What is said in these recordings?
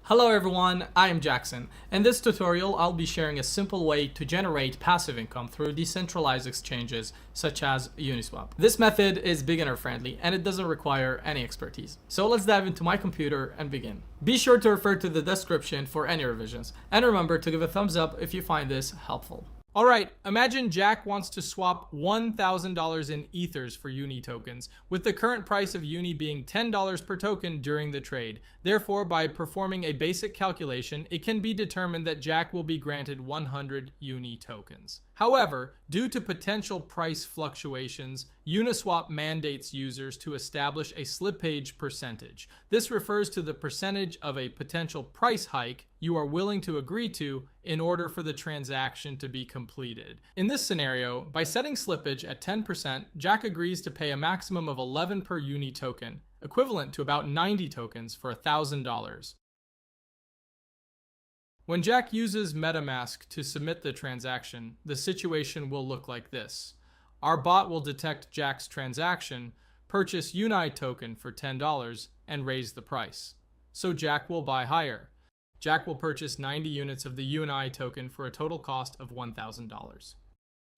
Hello everyone, I am Jackson. In this tutorial, I'll be sharing a simple way to generate passive income through decentralized exchanges such as Uniswap. This method is beginner friendly and it doesn't require any expertise. So let's dive into my computer and begin. Be sure to refer to the description for any revisions and remember to give a thumbs up if you find this helpful. Alright, imagine Jack wants to swap $1,000 in Ethers for Uni tokens, with the current price of Uni being $10 per token during the trade. Therefore, by performing a basic calculation, it can be determined that Jack will be granted 100 Uni tokens. However, due to potential price fluctuations, Uniswap mandates users to establish a slippage percentage. This refers to the percentage of a potential price hike you are willing to agree to in order for the transaction to be completed. In this scenario, by setting slippage at 10%, Jack agrees to pay a maximum of 11 per Uni token, equivalent to about 90 tokens for $1,000. When Jack uses MetaMask to submit the transaction, the situation will look like this. Our bot will detect Jack's transaction, purchase Uni token for $10, and raise the price. So Jack will buy higher. Jack will purchase 90 units of the Uni token for a total cost of $1,000.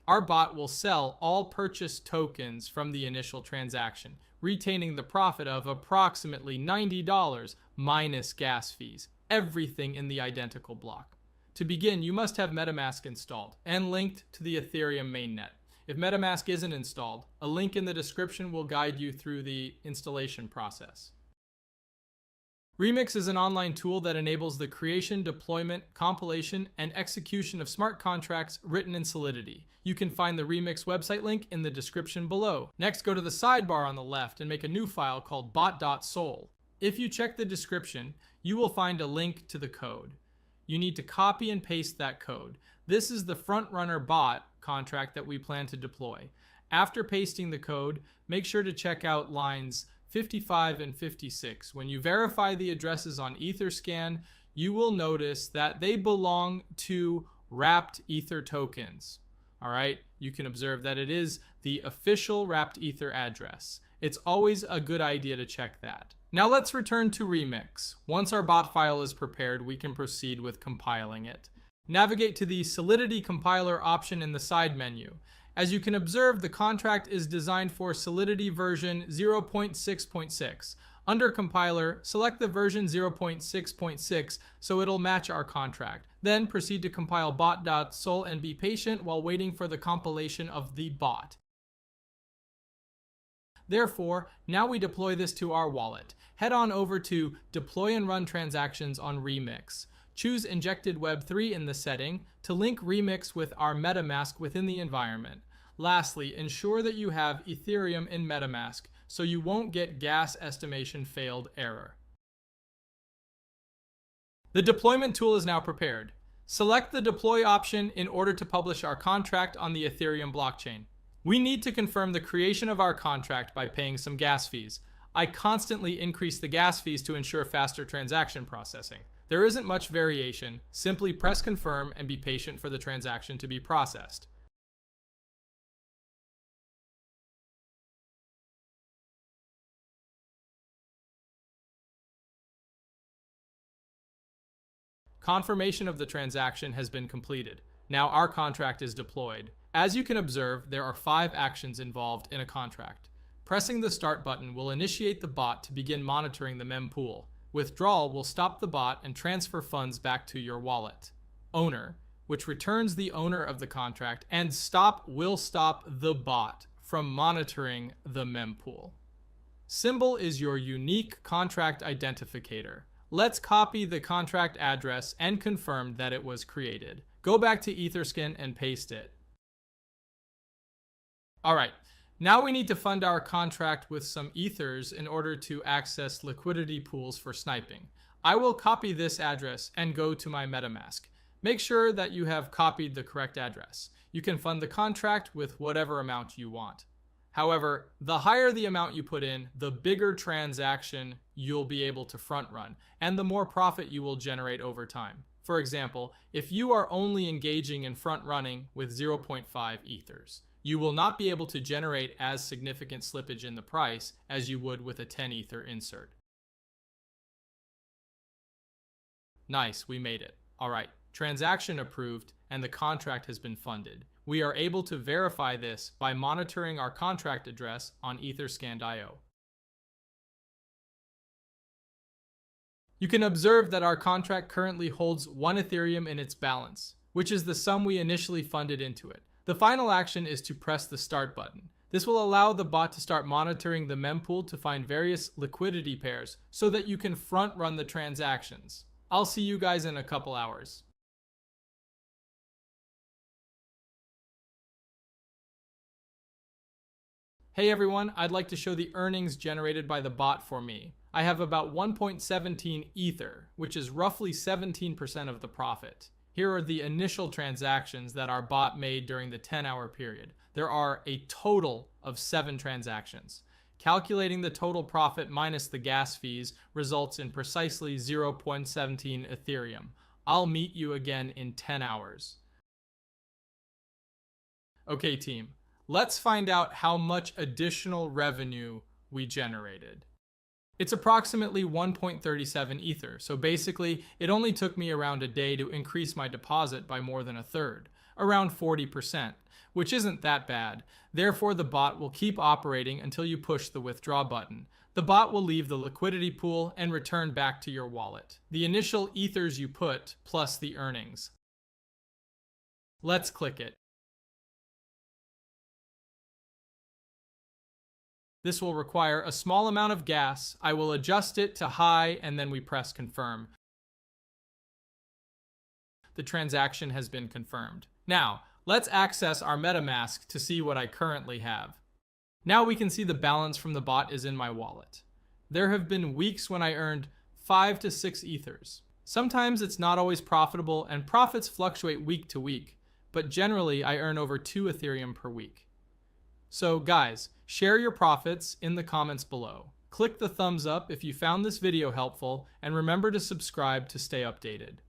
Our bot will sell all purchased tokens from the initial transaction, retaining the profit of approximately $90 minus gas fees, everything in the identical block. To begin, you must have MetaMask installed and linked to the Ethereum mainnet. If MetaMask isn't installed, a link in the description will guide you through the installation process. Remix is an online tool that enables the creation, deployment, compilation, and execution of smart contracts written in Solidity. You can find the Remix website link in the description below. Next, go to the sidebar on the left and make a new file called Bot.sol. If you check the description, you will find a link to the code. You need to copy and paste that code. This is the frontrunner bot contract that we plan to deploy. After pasting the code, make sure to check out lines 55 and 56. When you verify the addresses on Etherscan, you will notice that they belong to wrapped Ether tokens. All right, you can observe that it is the official wrapped Ether address. It's always a good idea to check that. Now let's return to Remix. Once our bot file is prepared, we can proceed with compiling it. Navigate to the Solidity Compiler option in the side menu. As you can observe, the contract is designed for Solidity version 0.6.6. Under Compiler, select the version 0.6.6 so it'll match our contract. Then proceed to compile Bot.sol and be patient while waiting for the compilation of the bot. Therefore, now we deploy this to our wallet. Head on over to Deploy and Run Transactions on Remix. Choose Injected Web3 in the setting to link Remix with our MetaMask within the environment. Lastly, ensure that you have Ethereum in MetaMask so you won't get gas estimation failed error. The deployment tool is now prepared. Select the deploy option in order to publish our contract on the Ethereum blockchain. We need to confirm the creation of our contract by paying some gas fees. I constantly increase the gas fees to ensure faster transaction processing. There isn't much variation. Simply press confirm and be patient for the transaction to be processed. Confirmation of the transaction has been completed. Now our contract is deployed. As you can observe, there are 5 actions involved in a contract. Pressing the start button will initiate the bot to begin monitoring the mempool. Withdrawal will stop the bot and transfer funds back to your wallet. Owner, which returns the owner of the contract, and stop will stop the bot from monitoring the mempool. Symbol is your unique contract identificator. Let's copy the contract address and confirm that it was created. Go back to Etherscan and paste it. Alright, now we need to fund our contract with some Ethers in order to access liquidity pools for sniping. I will copy this address and go to my MetaMask. Make sure that you have copied the correct address. You can fund the contract with whatever amount you want. However, the higher the amount you put in, the bigger transaction you'll be able to front run, and the more profit you will generate over time. For example, if you are only engaging in front running with 0.5 Ethers, you will not be able to generate as significant slippage in the price as you would with a 10 Ether insert. Nice, we made it. All right, transaction approved and the contract has been funded. We are able to verify this by monitoring our contract address on Etherscan.io. You can observe that our contract currently holds 1 Ethereum in its balance, which is the sum we initially funded into it. The final action is to press the start button. This will allow the bot to start monitoring the mempool to find various liquidity pairs so that you can front run the transactions. I'll see you guys in a couple hours. Hey everyone, I'd like to show the earnings generated by the bot for me. I have about 1.17 Ether, which is roughly 17% of the profit. Here are the initial transactions that our bot made during the 10-hour period. There are a total of 7 transactions. Calculating the total profit minus the gas fees results in precisely 0.17 Ethereum. I'll meet you again in 10 hours. Okay team, let's find out how much additional revenue we generated. It's approximately 1.37 Ether, so basically it only took me around a day to increase my deposit by more than a third, around 40%, which isn't that bad. Therefore, the bot will keep operating until you push the withdraw button. The bot will leave the liquidity pool and return back to your wallet. The initial Ethers you put plus the earnings. Let's click it. This will require a small amount of gas. I will adjust it to high and then we press confirm. The transaction has been confirmed. Now, let's access our MetaMask to see what I currently have. Now we can see the balance from the bot is in my wallet. There have been weeks when I earned 5 to 6 Ethers. Sometimes it's not always profitable and profits fluctuate week to week, but generally I earn over 2 Ethereum per week. So guys, share your profits in the comments below. Click the thumbs up if you found this video helpful and remember to subscribe to stay updated.